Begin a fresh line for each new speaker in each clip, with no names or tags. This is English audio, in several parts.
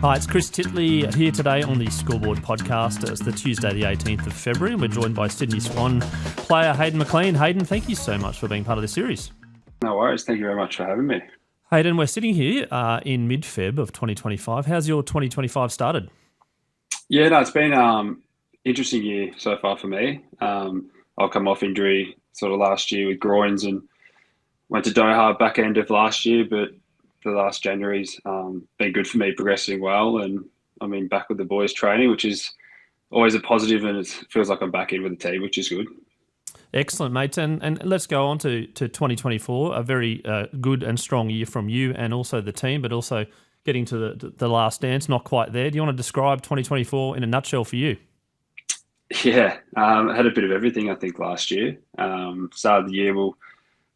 Hi, it's Chris Titley here today on the Scoreboard podcast. It's the Tuesday, the 18th of February, and we're joined by Sydney Swan player Hayden McLean. Hayden, thank you so much for being part of this series.
No worries. Thank you very much for having me.
Hayden, we're sitting here in mid-Feb of 2025. How's your 2025 started?
Yeah, no, it's been interesting year so far for me. I'll come off injury sort of last year with groins and went to Doha back end of last year, but the last January's been good for me, progressing well, and I mean back with the boys training, which is always a positive, and it feels like I'm back in with the team, which is good.
Excellent, mate. And let's go on to 2024, a very good and strong year from you and also the team, but also getting to the last dance, not quite there. Do you want to describe 2024 in a nutshell for you?
Yeah, I had a bit of everything, I think, last year. Started the year, we were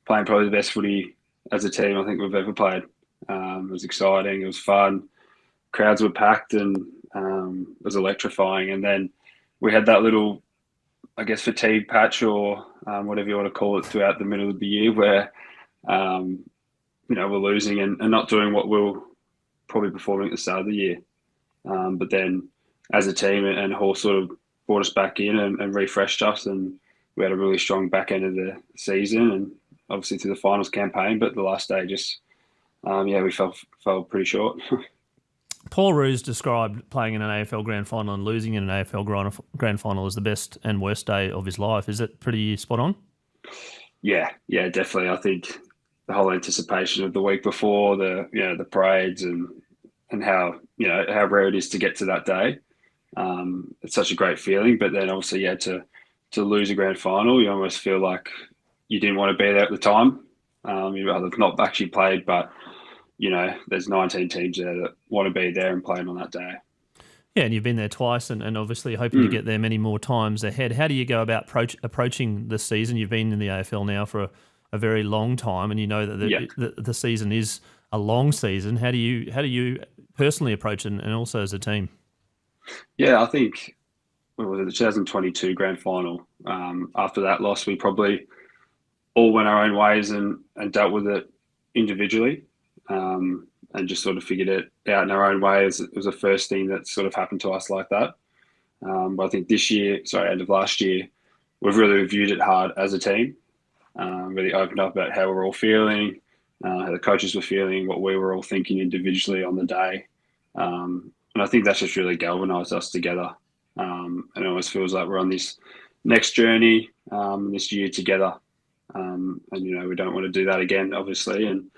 playing probably the best footy as a team I think we've ever played. It was exciting, it was fun, crowds were packed, and it was electrifying. And then we had that little, I guess, fatigue patch or whatever you want to call it throughout the middle of the year where, we're losing and not doing what we were probably performing at the start of the year. But then as a team and Hall sort of brought us back in and refreshed us, and we had a really strong back end of the season and obviously through the finals campaign, but the last day just, we fell pretty short.
Paul Roos described playing in an AFL Grand Final and losing in an AFL Grand Final as the best and worst day of his life. Is it pretty spot on?
Yeah, definitely. I think the whole anticipation of the week before, the parades and how how rare it is to get to that day. It's such a great feeling. But then obviously, to lose a grand final, you almost feel like you didn't want to be there at the time. You'd rather not actually played, but there's 19 teams there that want to be there and playing on that day.
Yeah, and you've been there twice and obviously hoping to get there many more times ahead. How do you go about approaching the season? You've been in the AFL now for a very long time, and you know that the season is a long season. How do you personally approach it, and also as a team?
Yeah, I think what was it, the 2022 grand final. After that loss, we probably all went our own ways and dealt with it individually. And just sort of figured it out in our own way. It was the first thing that sort of happened to us like that. But I think end of last year, we've really reviewed it hard as a team, really opened up about how we're all feeling, how the coaches were feeling, what we were all thinking individually on the day. And I think that's just really galvanised us together. And it almost feels like we're on this next journey this year together. And we don't want to do that again, obviously. And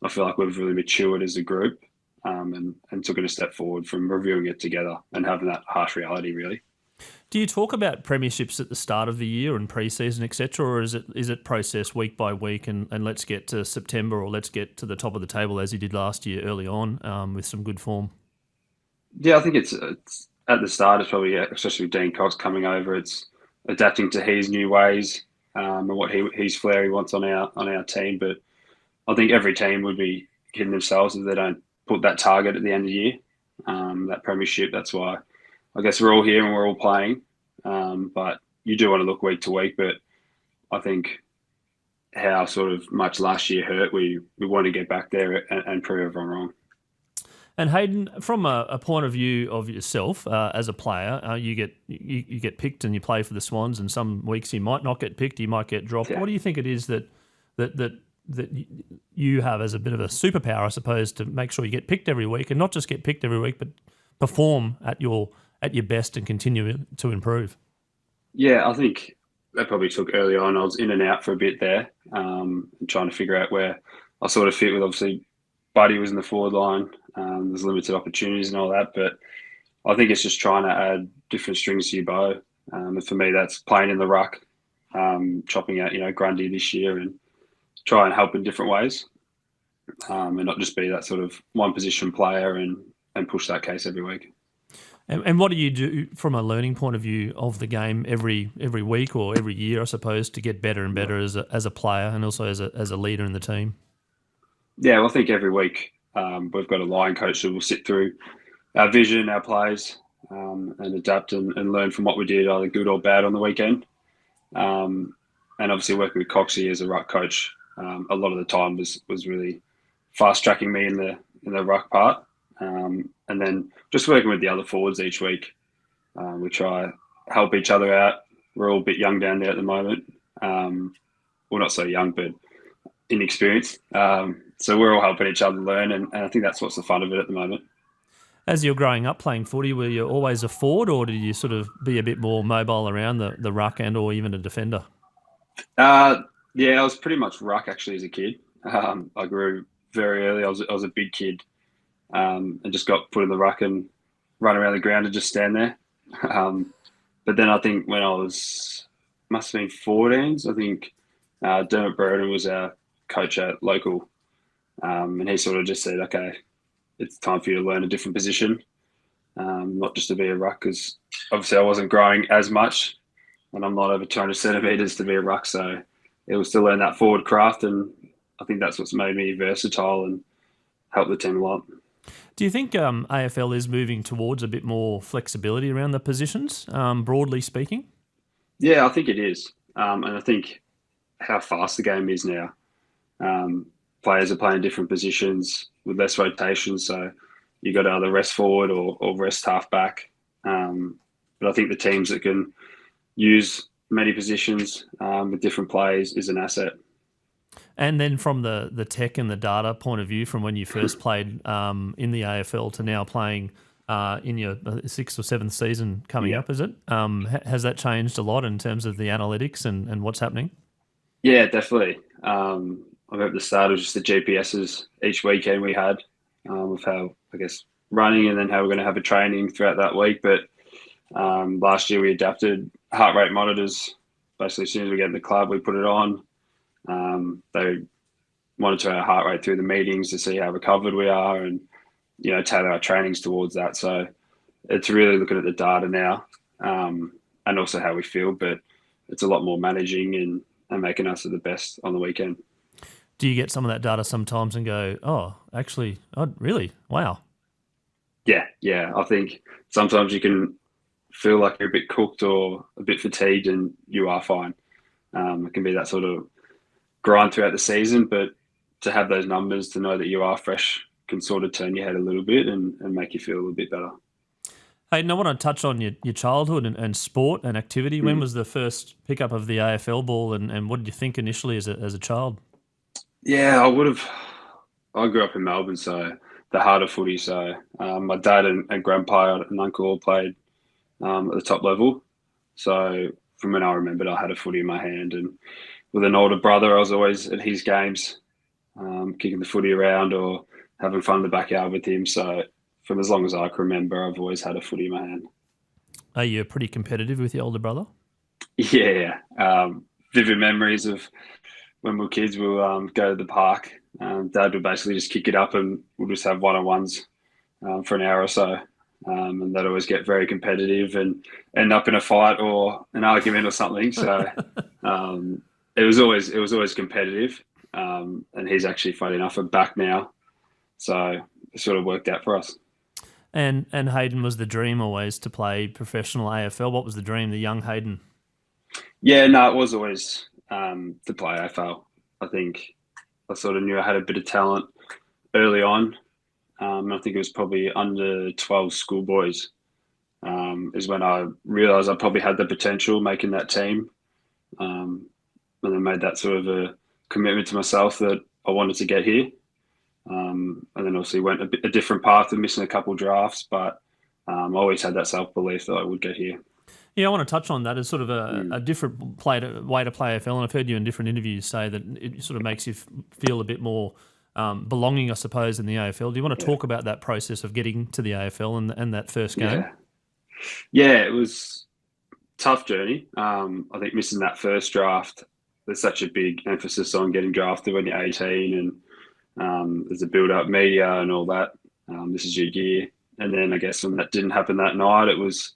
I feel like we've really matured as a group and took it a step forward from reviewing it together and having that harsh reality, really.
Do you talk about premierships at the start of the year and pre-season, etc., or is it processed week by week and let's get to September or let's get to the top of the table as you did last year early on with some good form?
Yeah, I think it's at the start. It's probably, especially with Dean Cox coming over, it's adapting to his new ways and what his flair he wants on our team. But I think every team would be kidding themselves if they don't put that target at the end of the year, that premiership. That's why I guess we're all here and we're all playing. But you do want to look week to week. But I think how sort of much last year hurt, we want to get back there and prove everyone wrong.
And Hayden, from a point of view of yourself as a player, you get picked and you play for the Swans, and some weeks you might not get picked, you might get dropped. Yeah. What do you think it is that you have as a bit of a superpower, I suppose, to make sure you get picked every week, and not just get picked every week, but perform at your best and continue to improve?
Yeah, I think that probably took early on. I was in and out for a bit there, and trying to figure out where I sort of fit with. Obviously, Buddy was in the forward line. There's limited opportunities and all that, but I think it's just trying to add different strings to your bow. And for me, that's playing in the ruck, chopping out, Grundy this year, and try and help in different ways, and not just be that sort of one position player and push that case every week.
And what do you do from a learning point of view of the game every week or every year, I suppose, to get better and better as a player and also as a leader in the team?
Yeah, well, I think every week we've got a line coach that will sit through our vision, our plays, and adapt and learn from what we did, either good or bad, on the weekend. And obviously working with Coxie as a ruck coach, a lot of the time was really fast tracking me in the ruck part, And then just working with the other forwards each week. We try help each other out. We're all a bit young down there at the moment. Well, not so young, but inexperienced. So we're all helping each other learn, and I think that's what's the fun of it at the moment.
As you're growing up playing footy, were you always a forward, or did you sort of be a bit more mobile around the ruck and or even a defender?
Yeah, I was pretty much ruck actually as a kid. I grew very early. I was a big kid, and just got put in the ruck and run around the ground and just stand there. But then I think when I must have been 14s, I think Dermot Burden was our coach at local, and he sort of just said, okay, it's time for you to learn a different position, not just to be a ruck, because obviously I wasn't growing as much, and I'm not over 200 centimetres to be a ruck, so it was to learn that forward craft, and I think that's what's made me versatile and helped the team a lot.
Do you think AFL is moving towards a bit more flexibility around the positions, broadly speaking?
Yeah, I think it is. And I think how fast the game is now. Players are playing different positions with less rotation, so you got to either rest forward or rest half back. But I think the teams that can use many positions with different plays is an asset.
And then from the tech and the data point of view, from when you first played in the AFL to now playing in your sixth or seventh season coming up, is it? Has that changed a lot in terms of the analytics and what's happening?
Yeah, definitely. I remember at the start it was just the GPSs each weekend we had of how, I guess, running, and then how we're going to have a training throughout that week. But last year we adapted heart rate monitors. Basically, as soon as we get in the club, we put it on. They monitor our heart rate through the meetings to see how recovered we are, and tailor our trainings towards that. So it's really looking at the data now, and also how we feel, but it's a lot more managing and making us the best on the weekend.
Do you get some of that data sometimes and go, oh, actually, oh, really? Wow.
Yeah. I think sometimes you can feel like you're a bit cooked or a bit fatigued, and you are fine. It can be that sort of grind throughout the season, but to have those numbers, to know that you are fresh, can sort of turn your head a little bit and make you feel a little bit better.
Hey, I want to touch on your childhood and sport and activity. When was the first pickup of the AFL ball, and what did you think initially as a child?
Yeah, I grew up in Melbourne, so the heart of footy. So my dad and grandpa and uncle all played at the top level. So from when I remembered, I had a footy in my hand, and with an older brother, I was always at his games, kicking the footy around or having fun in the backyard with him. So from as long as I can remember, I've always had a footy in my hand.
Are you pretty competitive with your older brother?
Yeah, vivid memories of when we were kids. We'll go to the park. Dad would basically just kick it up, and we'll just have one-on-ones for an hour or so. And they'd always get very competitive and end up in a fight or an argument or something. So it was always competitive. And he's actually, funny enough, back now. So it sort of worked out for us.
And Hayden, was the dream always to play professional AFL? What was the dream, the young Hayden?
Yeah, no, it was always to play AFL. I think I sort of knew I had a bit of talent early on. I think it was probably under 12 schoolboys is when I realised I probably had the potential making that team. And then made that sort of a commitment to myself that I wanted to get here. And then obviously went a different path of missing a couple of drafts, but I always had that self-belief that I would get here.
Yeah, I want to touch on that as sort of a different way to play AFL, and I've heard you in different interviews say that it sort of makes you feel a bit more belonging, I suppose, in the AFL. Do you want to talk about that process of getting to the AFL and that first game?
Yeah, it was a tough journey. I think missing that first draft, there's such a big emphasis on getting drafted when you're 18, and there's a build-up media and all that. This is your year. And then I guess when that didn't happen that night, it was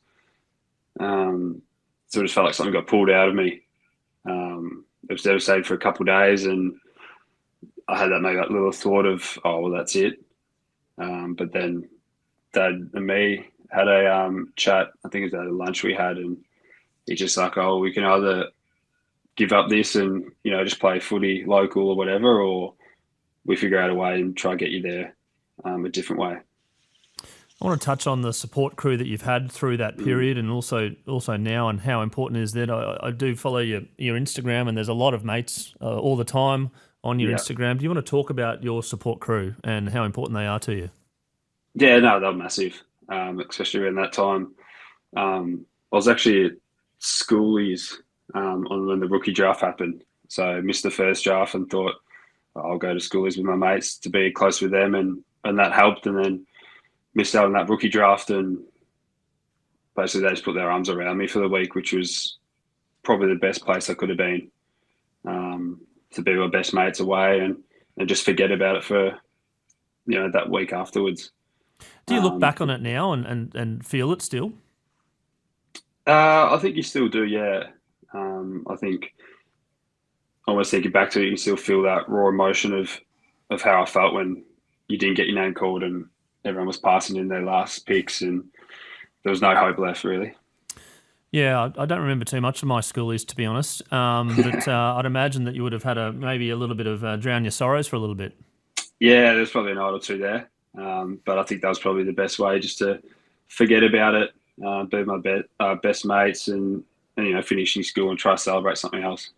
sort of felt like something got pulled out of me. It was devastating for a couple of days, and I had that little thought of, oh, well, that's it. But then Dad and me had a chat. I think it was at a lunch we had, and he's just like, oh, we can either give up this and just play footy local or whatever, or we figure out a way and try and get you there a different way.
I want to touch on the support crew that you've had through that period, and also now, and how important is that. I do follow your Instagram, and there's a lot of mates all the time on your Instagram. Do you want to talk about your support crew and how important they are to you?
Yeah, no, they're massive, especially around that time. I was actually at schoolies on when the rookie draft happened. So I missed the first draft and thought I'll go to schoolies with my mates to be close with them, and that helped. And then missed out on that rookie draft, and basically they just put their arms around me for the week, which was probably the best place I could have been, to be with my best mates away and just forget about it for that week afterwards.
Do you look back on it now and feel it still?
I think you still do, yeah. I think almost thinking back to it, you can still feel that raw emotion of how I felt when you didn't get your name called and everyone was passing in their last picks and there was no hope left, really.
Yeah, I don't remember too much of my schoolies, to be honest. But I'd imagine that you would have had maybe a little bit of drown your sorrows for a little bit.
Yeah, there's probably a night or two there. But I think that was probably the best way, just to forget about it, be my best mates and finishing school and try to celebrate something else.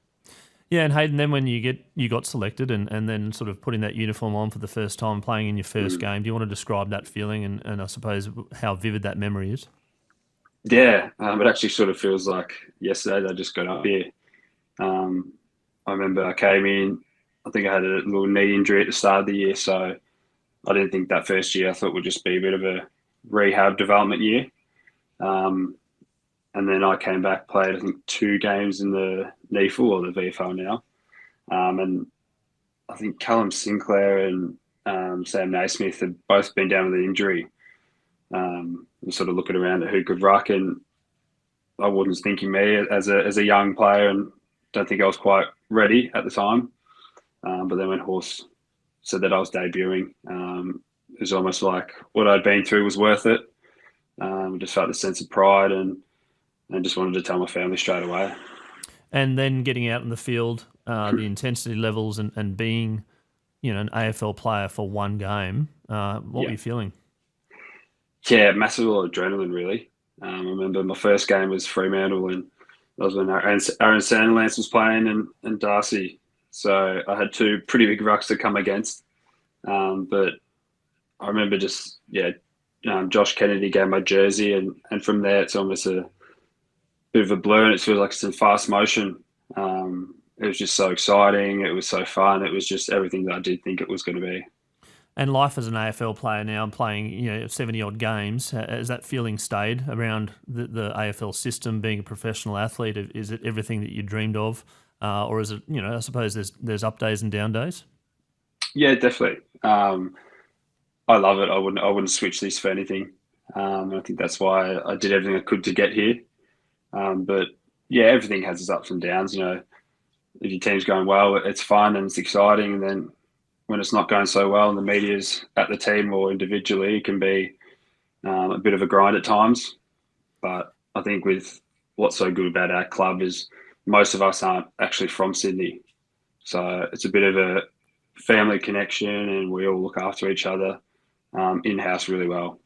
Yeah, and Hayden, then when you got selected and then sort of putting that uniform on for the first time, playing in your first game, do you want to describe that feeling and I suppose how vivid that memory is?
Yeah, it actually sort of feels like yesterday that I just got up here. I remember I came in, I think I had a little knee injury at the start of the year, so I didn't think that first year I thought would just be a bit of a rehab development year. And then I came back, played I think 2 games in the NEFL or the VFL now. And I think Callum Sinclair and Sam Naismith had both been down with an injury. And sort of looking around at who could ruck, and I wasn't thinking me as a young player, and don't think I was quite ready at the time. But then when Horse said that I was debuting, it was almost like what I'd been through was worth it. I just felt a sense of pride and just wanted to tell my family straight away.
And then getting out in the field, the intensity levels and being, an AFL player for one game, what were you feeling?
Yeah, massive adrenaline, really. I remember my first game was Fremantle, and that was when Aaron Sandilands was playing and Darcy. So I had 2 pretty big rucks to come against. But I remember Josh Kennedy gave my jersey, and from there it's almost a bit of a blur, and it feels like it's in fast motion. It was just so exciting. It was so fun. It was just everything that I did think it was going to be.
And life as an AFL player now, playing 70 odd games, has that feeling stayed around the AFL system? Being a professional athlete, is it everything that you dreamed of, or is it I suppose there's up days and down days?
Yeah, definitely. I love it. I wouldn't switch this for anything. I think that's why I did everything I could to get here. But yeah, everything has its ups and downs. If your team's going well, it's fun and it's exciting, and then when it's not going so well and the media's at the team or individually, it can be a bit of a grind at times. But I think with what's so good about our club is most of us aren't actually from Sydney. So it's a bit of a family connection, and we all look after each other in-house really well.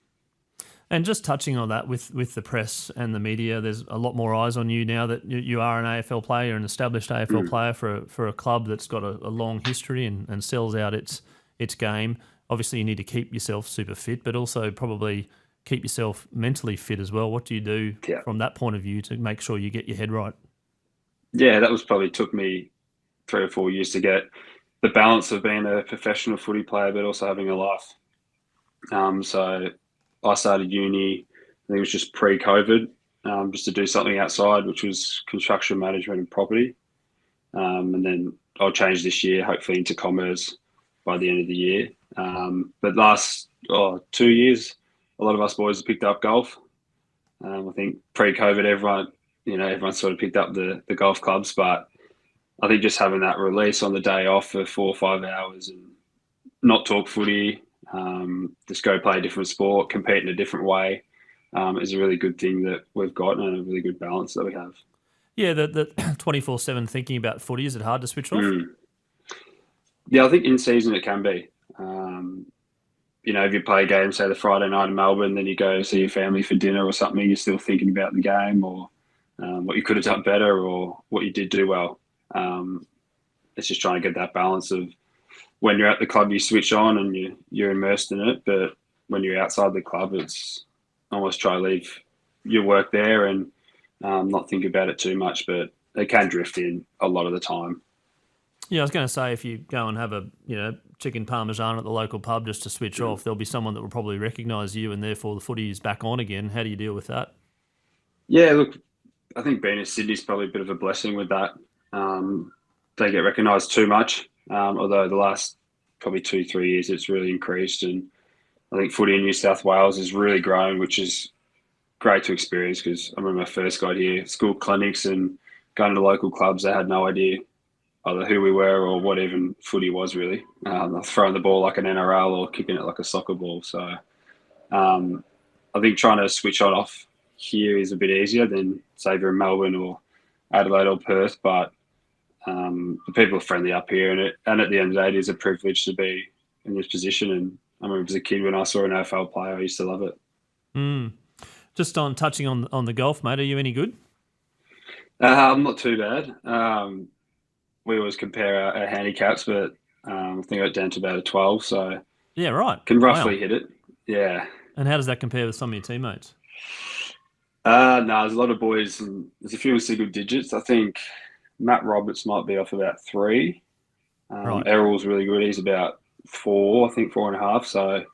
And just touching on that with the press and the media, there's a lot more eyes on you now that you are an AFL player, an established AFL player for a club that's got a long history and sells out its game. Obviously, you need to keep yourself super fit, but also probably keep yourself mentally fit as well. What do you do from that point of view to make sure you get your head right?
Yeah, that was probably took me 3 or 4 years to get the balance of being a professional footy player, but also having a life. So I started uni, I think it was just pre-COVID, just to do something outside, which was construction management and property. And then I'll change this year, hopefully into commerce by the end of the year. But last 2 years, a lot of us boys have picked up golf. I think pre-COVID, everyone sort of picked up the golf clubs, but I think just having that release on the day off for 4 or 5 hours and not talk footy, just go play a different sport, compete in a different way, is a really good thing that we've got and a really good balance that we have.
Yeah, the 24/7 thinking about footy, is it hard to switch off?
Yeah, I think in season it can be. if you play a game, say the Friday night in Melbourne, then you go see your family for dinner or something, you're still thinking about the game or what you could have done better or what you did do well. It's just trying to get that balance of when you're at the club, you switch on and you're immersed in it. But when you're outside the club, it's almost try to leave your work there and not think about it too much. But it can drift in a lot of the time.
Yeah, I was going to say if you go and have a chicken parmesan at the local pub just to switch off, there'll be someone that will probably recognise you, and therefore the footy is back on again. How do you deal with that?
Yeah, look, I think being in Sydney is probably a bit of a blessing with that. Don't get recognised too much, although the last probably 2-3 years it's really increased, and I think footy in New South Wales is really growing, which is great to experience because I remember I first got here, school clinics and going to local clubs, they had no idea either who we were or what even footy was really. Throwing the ball like an NRL or kicking it like a soccer ball. So I think trying to switch on off here is a bit easier than say if you're in Melbourne or Adelaide or Perth, but the people are friendly up here, and at the end of the day, it is a privilege to be in this position. And I remember as a kid when I saw an AFL player, I used to love it.
Just on touching on the golf, mate, are you any good?
I'm not too bad. We always compare our handicaps, but I think I got down to about a 12, so
yeah, right.
Can roughly hit it. Yeah.
And how does that compare with some of your teammates?
No, there's a lot of boys, and there's a few in single digits. I think Matt Roberts might be off about 3.
Right.
Errol's really good. He's about 4, I think 4.5. So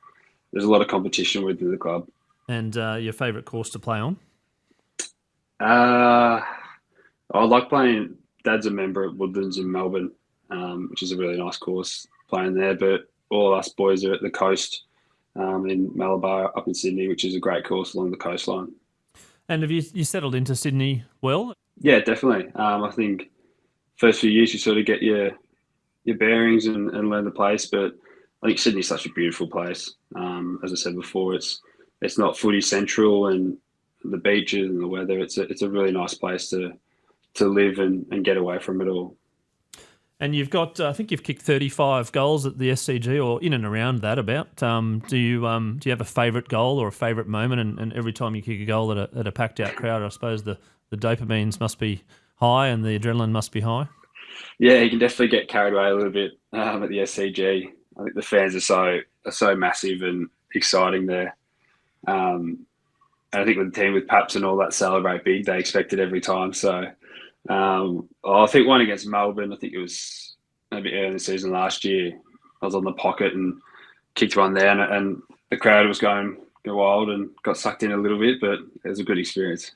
there's a lot of competition within the club.
And your favourite course to play on?
I like playing. Dad's a member at Woodlands in Melbourne, which is a really nice course playing there. But all of us boys are at the coast in Malabar up in Sydney, which is a great course along the coastline. And
have you settled into Sydney well?
Yeah, definitely. I think first few years you sort of get your bearings and learn the place, but I think Sydney's such a beautiful place. As I said before, it's not footy central, and the beaches and the weather. It's a really nice place to live and get away from it all.
And you've got, I think you've kicked 35 goals at the SCG or in and around that about. Do you have a favourite goal or a favourite moment? And every time you kick a goal at a packed out crowd, I suppose the dopamines must be high and the adrenaline must be high.
Yeah, you can definitely get carried away a little bit at the SCG. I think the fans are so massive and exciting there. And I think with the team with Paps and all that celebrate big, they expect it every time. So I think one against Melbourne, I think it was maybe early in the season last year, I was on the pocket and kicked one there, and the crowd was going wild and got sucked in a little bit, but it was a good experience.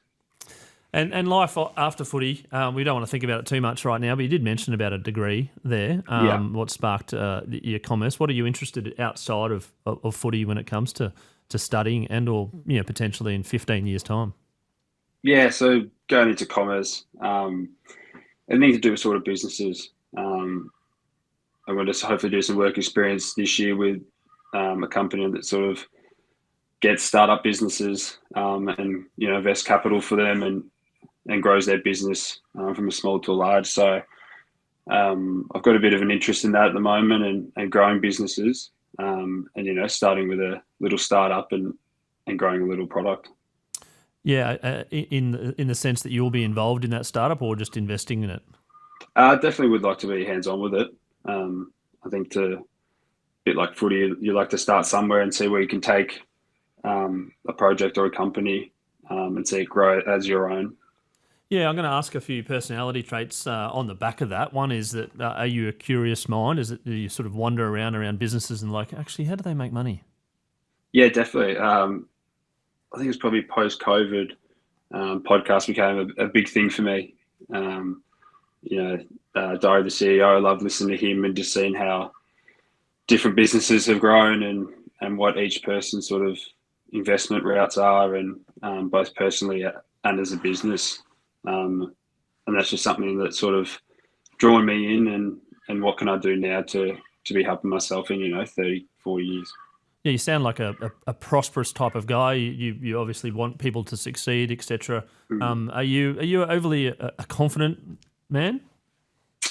And life after footy, we don't want to think about it too much right now, but you did mention about a degree there. What sparked your commerce? What are you interested outside of footy when it comes to studying and or potentially in 15 years' time? Yeah, so going into commerce, anything to do with sort of businesses. I'm going to hopefully do some work experience this year with a company that sort of gets startup businesses and invests capital for them and grows their business from a small to a large. So I've got a bit of an interest in that at the moment and growing businesses and starting with a little startup and growing a little product. Yeah, in the sense that you'll be involved in that startup or just investing in it? Definitely would like to be hands-on with it. I think a bit like footy, you like to start somewhere and see where you can take a project or a company and see it grow as your own. Yeah, I'm going to ask a few personality traits on the back of that. One is that are you a curious mind? Do you sort of wander around businesses and actually, how do they make money? Yeah, definitely. I think it was probably post-COVID, podcast became a big thing for me. Diary of the CEO, I love listening to him and just seeing how different businesses have grown and what each person's sort of investment routes are, and both personally and as a business. And that's just something that's sort of drawn me in and what can I do now to be helping myself in, 30, 40 years. Yeah, you sound like a prosperous type of guy. You obviously want people to succeed, etc. Are you overly a confident man?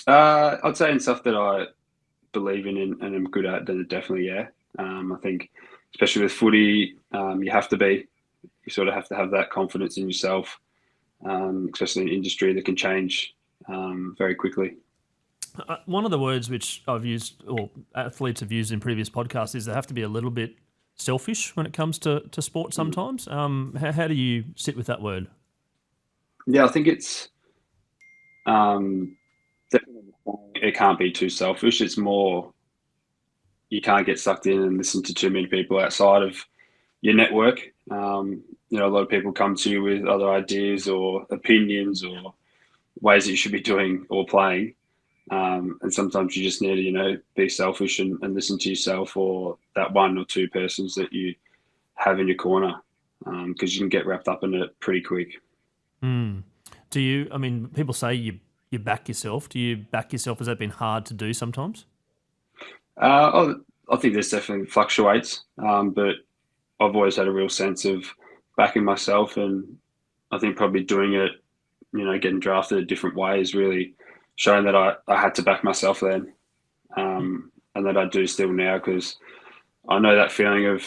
I'd say in stuff that I believe in and am good at, then definitely, yeah. I think
especially with footy, you sort of have to have that confidence in yourself, especially in an industry that can change very quickly.
One of the words which I've used, or athletes have used in previous podcasts, is they have to be a little bit selfish when it comes to sport sometimes. How do you sit with that word?
Yeah, I think it's definitely, it can't be too selfish. It's more, you can't get sucked in and listen to too many people outside of your network. A lot of people come to you with other ideas or opinions or ways that you should be doing or playing. And sometimes you just need to, be selfish and listen to yourself or that one or two persons that you have in your corner, because you can get wrapped up in it pretty quick.
Do you, people say you back yourself. Do you back yourself? Has that been hard to do sometimes?
I think this definitely fluctuates, but I've always had a real sense of backing myself, and I think probably doing it, getting drafted a different way is really showing that I had to back myself then, and that I do still now, because I know that feeling of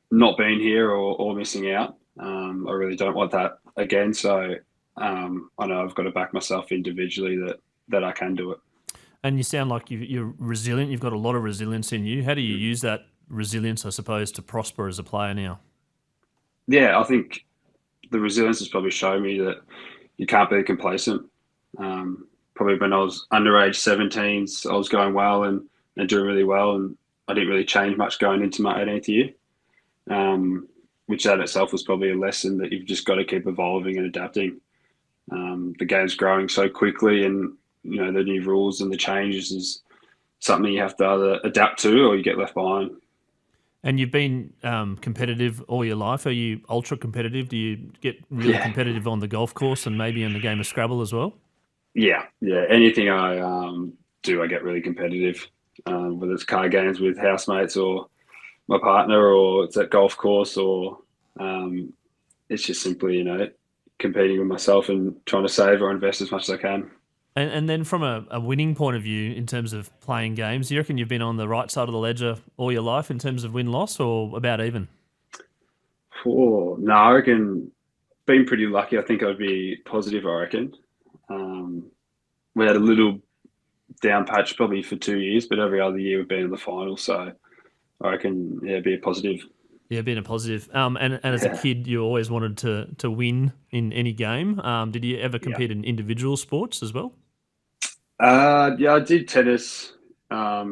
not being here or missing out. I really don't want that again. So I know I've got to back myself individually that I can do it.
And you sound like you're resilient. You've got a lot of resilience in you. How do you use that resilience, I suppose, to prosper as a player now?
Yeah, I think the resilience has probably shown me that you can't be complacent. Probably when I was underage 17s, I was going well and doing really well, and I didn't really change much going into my 18th year, which that itself was probably a lesson that you've just got to keep evolving and adapting. The game's growing so quickly, and the new rules and the changes is something you have to either adapt to or you get left behind.
And you've been competitive all your life. Are you ultra competitive? Do you get really competitive on the golf course and maybe in the game of Scrabble as well?
Yeah. Anything I do, I get really competitive, whether it's card games with housemates or my partner, or it's at golf course, or it's just simply, competing with myself and trying to save or invest as much as I can.
And then from a winning point of view, in terms of playing games, do you reckon you've been on the right side of the ledger all your life in terms of win-loss, or about even?
No, I reckon being pretty lucky. I think I'd be positive, I reckon. We had a little down patch probably for 2 years, but every other year we've been in the final. So I reckon, be a positive.
Yeah, being a positive. And as a kid, you always wanted to win in any game. Did you ever compete in individual sports as well?
I did tennis by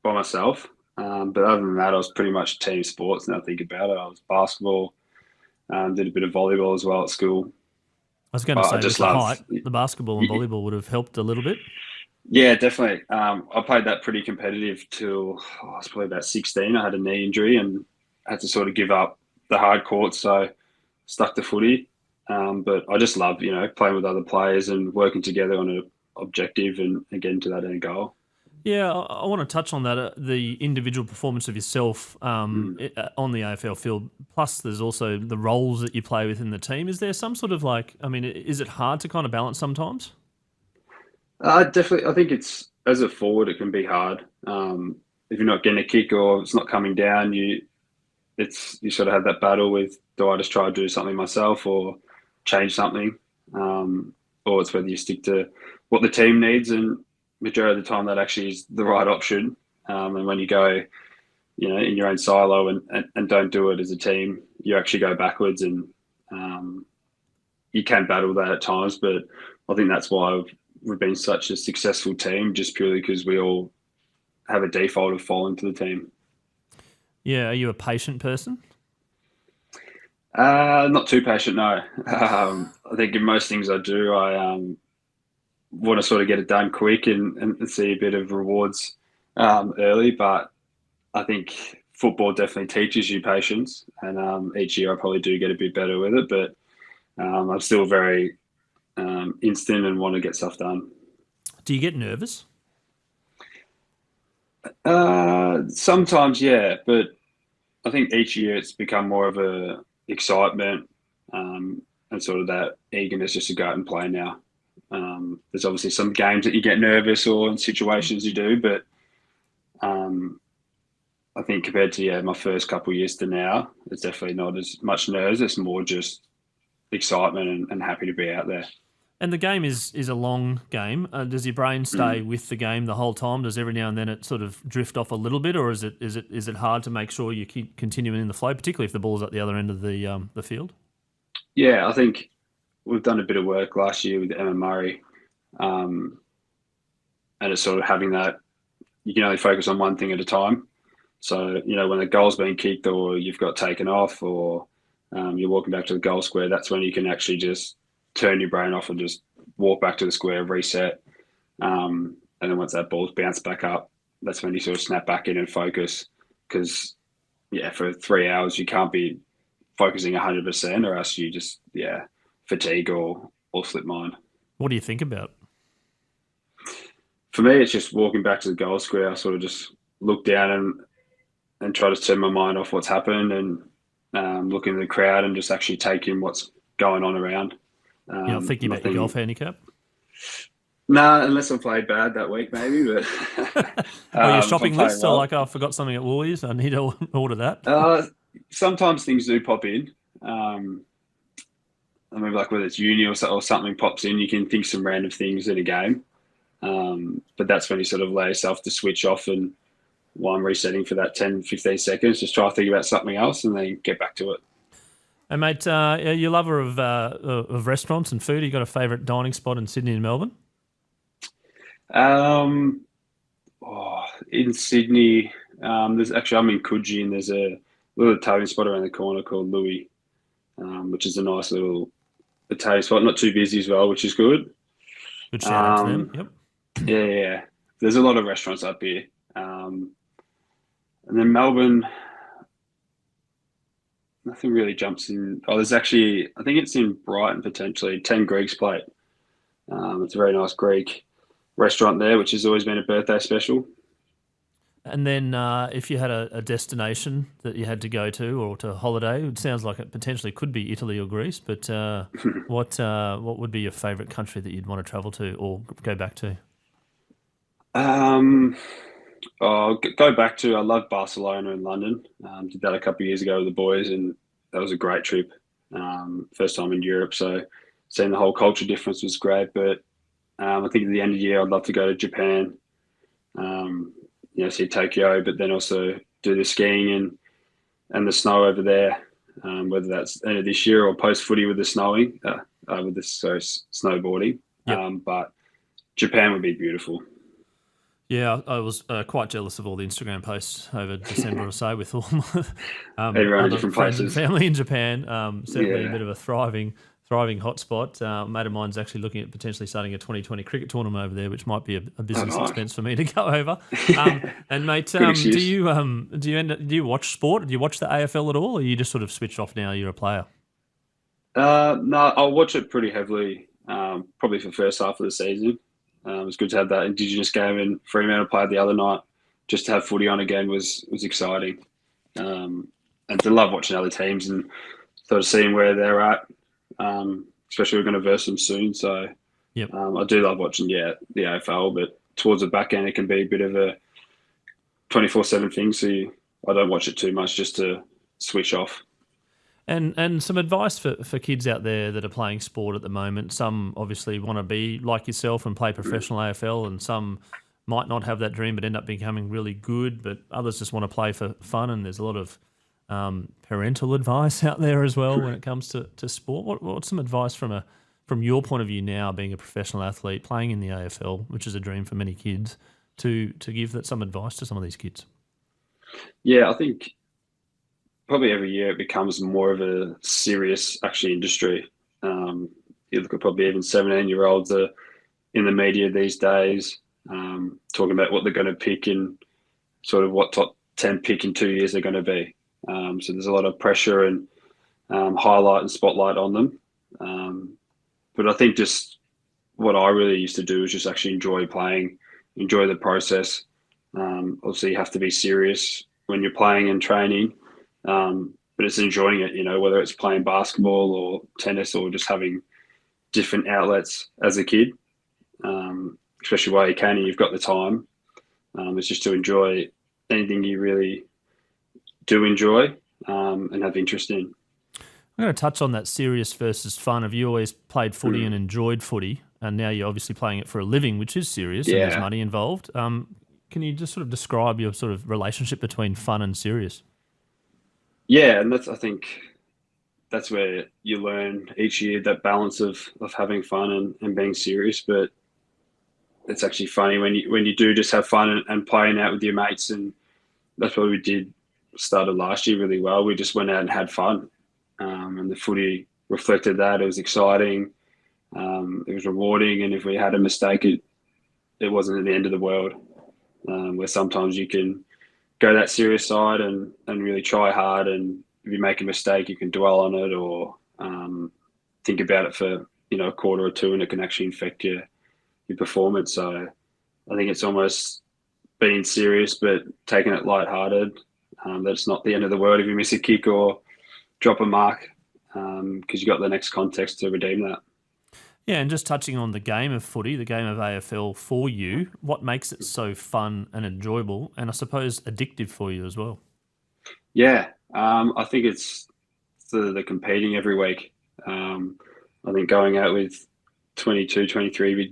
myself. But other than that, I was pretty much team sports. Now I think about it, I was basketball, did a bit of volleyball as well at school.
I was going to say, with the height, the basketball and volleyball would have helped a little bit.
Yeah, definitely. I played that pretty competitive till I was probably about 16. I had a knee injury and had to sort of give up the hard courts, so stuck to footy. But I just love, playing with other players and working together on an objective and getting to that end goal.
Yeah, I want to touch on that, the individual performance of yourself on the AFL field. Plus, there's also the roles that you play within the team. Is there some sort of is it hard to kind of balance sometimes?
Definitely. I think it's, as a forward, it can be hard. If you're not getting a kick or it's not coming down, you sort of have that battle with, do I just try to do something myself or change something? Or it's whether you stick to what the team needs, and majority of the time that actually is the right option. And when you go, in your own silo and don't do it as a team, you actually go backwards, and you can battle that at times. But I think that's why we've been such a successful team, just purely because we all have a default of falling to the team.
Yeah, are you a patient person?
Not too patient, no. I think in most things I do, I want to sort of get it done quick and see a bit of rewards early. But I think football definitely teaches you patience, and each year I probably do get a bit better with it. But I'm still very instant and want to get stuff done.
Do you get nervous?
Sometimes, yeah, but I think each year it's become more of a excitement and sort of that eagerness just to go out and play now. There's obviously some games that you get nervous or in situations you do, but I think compared to my first couple of years to now, it's definitely not as much nerves. It's more just excitement and happy to be out there.
And the game is a long game. Does your brain stay with the game the whole time? Does every now and then it sort of drift off a little bit, or is it hard to make sure you keep continuing in the flow, particularly if the ball's at the other end of the field?
Yeah, I think we've done a bit of work last year with Emma Murray, and it's sort of having that you can only focus on one thing at a time. So when the goal's being kicked or you've got taken off or you're walking back to the goal square, that's when you can actually just turn your brain off and just walk back to the square, reset. And then once that ball's bounced back up, that's when you sort of snap back in and focus. Because, for 3 hours, you can't be focusing 100% or else you just, fatigue or slip mind.
What do you think about?
For me, it's just walking back to the goal square. I sort of just look down and try to turn my mind off what's happened and look in the crowd and just actually take in what's going on around.
You're not thinking about your golf handicap?
Nah, unless I played bad that week, maybe. But
or your shopping list, so like, I forgot something at Woolies, I need to order that.
Sometimes things do pop in. I mean, like whether it's uni or something pops in, you can think some random things in a game. But that's when you sort of allow yourself to switch off and while I'm resetting for that 10, 15 seconds, just try to think about something else and then get back to it.
And mate, you're a lover of restaurants and food. You got a favourite dining spot in Sydney and Melbourne?
In Sydney, I'm in Coogee and there's a little Italian spot around the corner called Louis, which is a nice little Italian spot, not too busy as well, which is good.
Good shout out to them. Yep.
Yeah. There's a lot of restaurants up here. And then Melbourne, nothing really jumps in. Oh, there's actually, I think it's in Brighton potentially, 10 Greek's Plate. It's a very nice Greek restaurant there, which has always been a birthday special.
And then if you had a destination that you had to go to or to holiday, it sounds like it potentially could be Italy or Greece, but what would be your favourite country that you'd want to travel to or go back to?
Go back to, I love Barcelona and London. Did that a couple of years ago with the boys and that was a great trip. First time in Europe, so seeing the whole culture difference was great. But I think at the end of the year, I'd love to go to Japan, see Tokyo, but then also do the skiing and the snow over there, whether that's end of this year or post footy with the snowing, snowboarding.
Yep.
But Japan would be beautiful.
Yeah, I was quite jealous of all the Instagram posts over December or so with all my
everyone in different
friends
places.
and family in Japan. Certainly a bit of a thriving hotspot. A mate of mine's actually looking at potentially starting a 2020 cricket tournament over there, which might be a business expense for me to go over. And mate, do you watch sport? Do you watch the AFL at all, or you just sort of switched off now? You're a player.
No, I'll watch it pretty heavily. Probably for the first half of the season. It was good to have that Indigenous game in Fremantle played the other night. Just to have footy on again was exciting, and to love watching other teams and sort of seeing where they're at. Especially we're going to verse them soon, so
yep.
I do love watching the AFL. But towards the back end, it can be a bit of a 24/7 thing. So I don't watch it too much just to switch off.
And some advice for kids out there that are playing sport at the moment. Some obviously want to be like yourself and play professional AFL, and some might not have that dream but end up becoming really good, but others just want to play for fun, and there's a lot of parental advice out there as well when it comes to sport. What's some advice from your point of view now, being a professional athlete, playing in the AFL, which is a dream for many kids, to give that some advice to some of these kids?
Yeah, I think probably every year it becomes more of a serious actually industry. You look at probably even 17-year-olds are in the media these days, talking about what they're going to pick and sort of what top 10 pick in 2 years they're going to be. So there's a lot of pressure and highlight and spotlight on them. But I think just what I really used to do is just actually enjoy playing, enjoy the process. Obviously, you have to be serious when you're playing and training. But it's enjoying it, whether it's playing basketball or tennis or just having different outlets as a kid, especially while you can and you've got the time. It's just to enjoy anything you really do enjoy and have interest in.
I'm going to touch on that serious versus fun. Have you always played footy and enjoyed footy, and now you're obviously playing it for a living, which is serious and there's money involved? Can you just sort of describe your sort of relationship between fun and serious?
Yeah, and I think that's where you learn each year that balance of having fun and being serious. But it's actually funny when you do just have fun and playing out with your mates, and that's what we did. Started last year really well. We just went out and had fun, and the footy reflected that. It was exciting, it was rewarding, and if we had a mistake, it wasn't at the end of the world. Where sometimes you can go that serious side and really try hard, and if you make a mistake, you can dwell on it or think about it for a quarter or two, and it can actually affect your performance. So I think it's almost being serious but taking it lighthearted. That it's not the end of the world if you miss a kick or drop a mark, because you got the next context to redeem that.
Yeah, and just touching on the game of footy, the game of AFL for you, what makes it so fun and enjoyable, and I suppose addictive for you as well?
Yeah, I think it's the competing every week. I think going out with 22, 23, with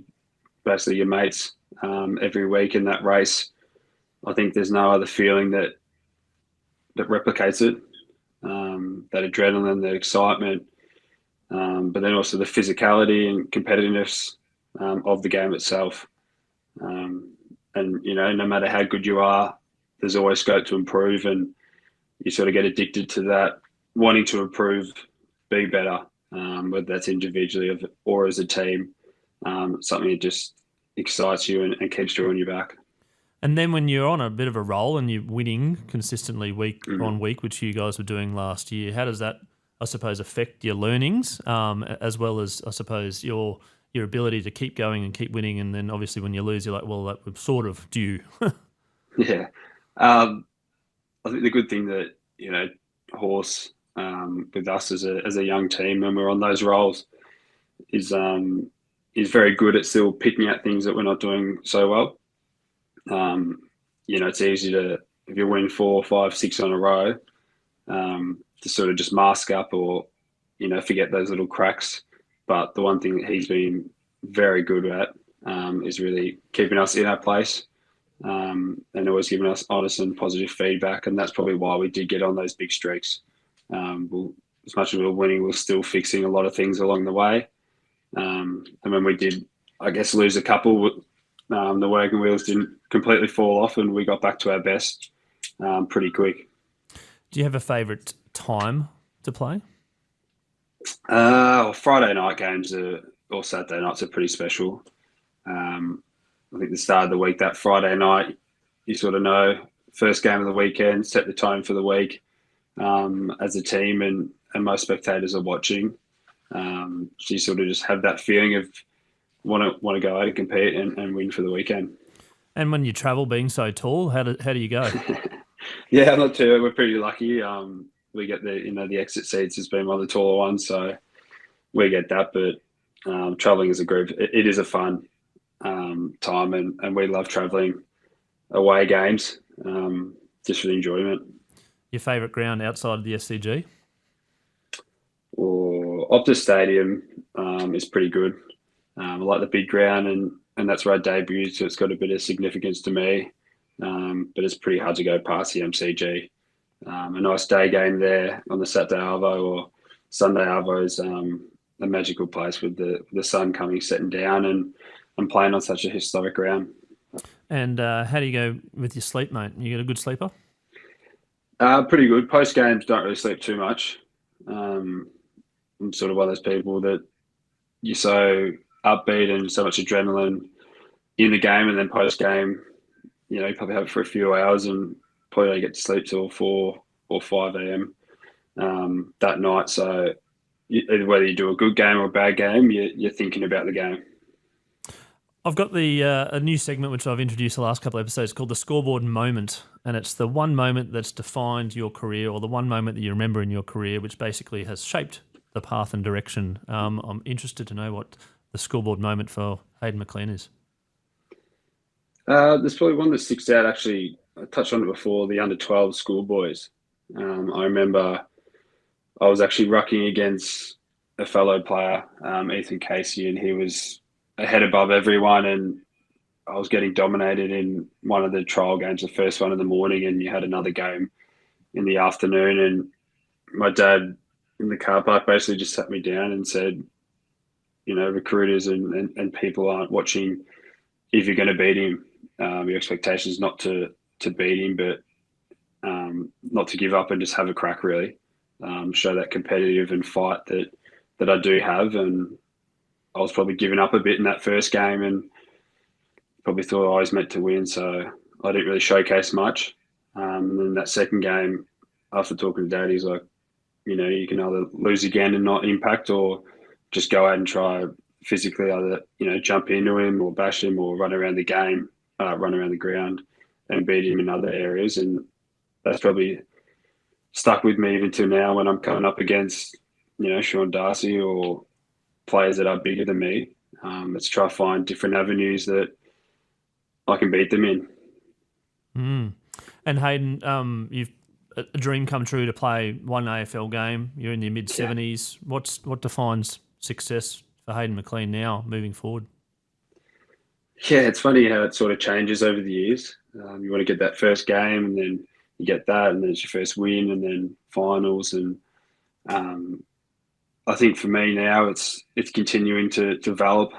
basically your mates every week in that race, I think there's no other feeling that replicates it. That adrenaline, that excitement, but then also the physicality and competitiveness of the game itself. And no matter how good you are, there's always scope to improve, and you sort of get addicted to that, wanting to improve, be better, whether that's individually or as a team. Something that just excites you and keeps drawing you back.
And then when you're on a bit of a roll and you're winning consistently week on week, which you guys were doing last year, how does that, I suppose, affect your learnings, as well as, I suppose, your ability to keep going and keep winning? And then obviously when you lose, you're like, well, that was sort of due.
Yeah. I think the good thing that, Horse, with us as a young team, when we're on those rolls, is very good at still picking out things that we're not doing so well. It's easy to, if you're winning 4, 5, 6 on a row, to sort of just mask up or, forget those little cracks. But the one thing that he's been very good at is really keeping us in our place, and always giving us honest and positive feedback. And that's probably why we did get on those big streaks. As much as we were winning, we were still fixing a lot of things along the way. And when we did, I guess, lose a couple, the wagon wheels didn't completely fall off, and we got back to our best pretty quick.
Do you have a favourite time to play?
Friday night games or Saturday nights are pretty special. I think the start of the week, that Friday night, you sort of know, first game of the weekend, set the tone for the week as a team, and most spectators are watching. So you sort of just have that feeling of want to go out and compete and win for the weekend.
And when you travel, being so tall, how do you go?
Yeah, I'm not too. We're pretty lucky. We get the exit seats has been one of the taller ones, so we get that. But traveling as a group, it is a fun time, and we love traveling away games just for the enjoyment.
Your favourite ground outside of the SCG?
Or Optus Stadium is pretty good. I like the big ground, and that's where I debuted, so it's got a bit of significance to me. But it's pretty hard to go past the MCG. A nice day game there on the Saturday Arvo or Sunday Arvo is a magical place with the sun coming, setting down, and playing on such a historic ground. And
how do you go with your sleep, mate? You get a good sleeper?
Pretty good. Post games, don't really sleep too much. I'm sort of one of those people that you're so upbeat and so much adrenaline in the game, and then post game, you probably have it for a few hours and probably don't get to sleep till 4 or 5 a.m. That night. So whether you do a good game or a bad game, you're thinking about the game.
I've got a new segment which I've introduced the last couple of episodes called the Scoreboard Moment, and it's the one moment that's defined your career, or the one moment that you remember in your career which basically has shaped the path and direction. I'm interested to know what the Scoreboard moment for Hayden McLean is.
There's probably one that sticks out, actually. I touched on it before, the under-12 schoolboys. I remember I was actually rucking against a fellow player, Ethan Casey, and he was a head above everyone, and I was getting dominated in one of the trial games, the first one in the morning, and you had another game in the afternoon. And my dad in the car park basically just sat me down and said, recruiters and people aren't watching if you're going to beat him. Your expectation is not to beat him, but not to give up and just have a crack, really. Show that competitive and fight that I do have. And I was probably giving up a bit in that first game and probably thought I was meant to win, so I didn't really showcase much. And then that second game, after talking to Dad, he's like, you can either lose again and not impact, or just go out and try physically either, jump into him or bash him or run around the ground and beat him in other areas. And that's probably stuck with me even till now when I'm coming up against, Sean Darcy or players that are bigger than me. Let's try to find different avenues that I can beat them in.
And Hayden, you've a dream come true to play one AFL game. You're in your mid-70s. What defines success for Hayden McLean now, moving forward?
Yeah, it's funny how it sort of changes over the years. You want to get that first game, and then you get that, and then it's your first win, and then finals. And I think for me now, it's continuing to develop,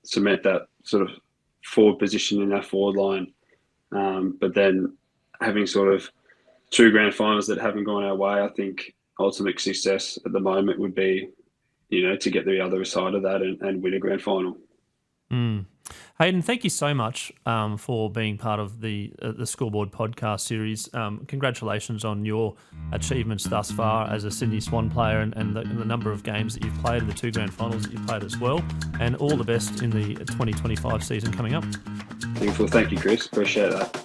cement that sort of forward position in that forward line. But then having sort of 2 grand finals that haven't gone our way, I think ultimate success at the moment would be, to get the other side of that and win a grand final.
Hayden, thank you so much for being part of the Scoreboard podcast series. Congratulations on your achievements thus far as a Sydney Swan player and the number of games that you've played and the 2 grand finals that you've played as well. And all the best in the 2025 season coming up.
Beautiful. Thank you, Chris. Appreciate that.